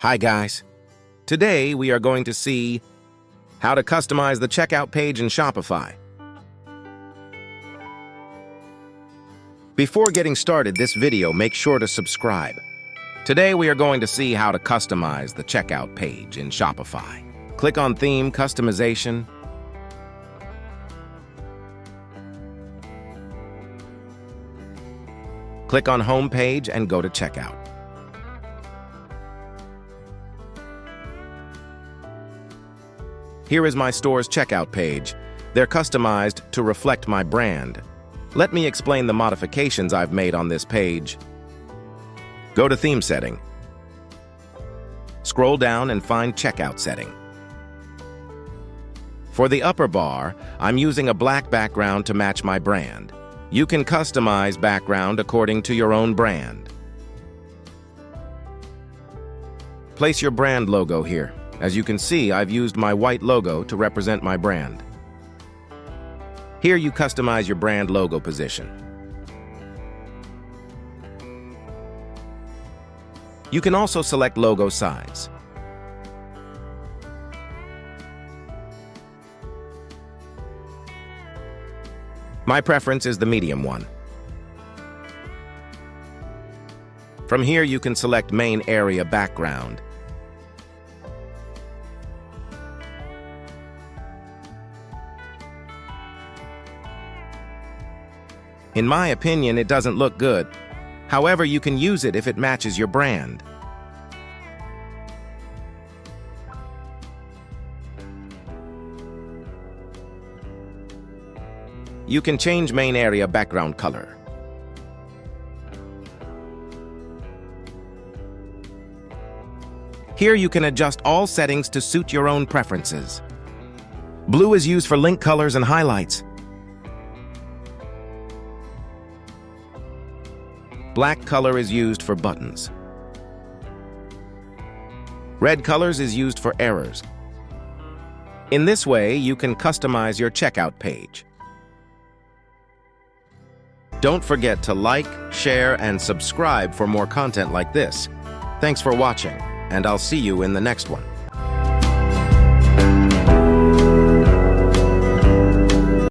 Hi guys. Today we are going to see how to customize the checkout page in Shopify. Before getting started this video, make sure to subscribe. Today we are going to see how to customize the checkout page in Shopify. Click on Theme Customization. Click on Home Page and go to Checkout. Here is my store's checkout page. They're customized to reflect my brand. Let me explain the modifications I've made on this page. Go to Theme Setting. Scroll down and find Checkout Setting. For the upper bar, I'm using a black background to match my brand. You can customize background according to your own brand. Place your brand logo here. As you can see, I've used my white logo to represent my brand. Here you customize your brand logo position. You can also select logo size. My preference is the medium one. From here you can select main area background. In my opinion, it doesn't look good. However, you can use it if it matches your brand. You can change main area background color. Here you can adjust all settings to suit your own preferences. Blue is used for link colors and highlights. Black color is used for buttons. Red colors is used for errors. In this way, you can customize your checkout page. Don't forget to like, share, and subscribe for more content like this. Thanks for watching, and I'll see you in the next one.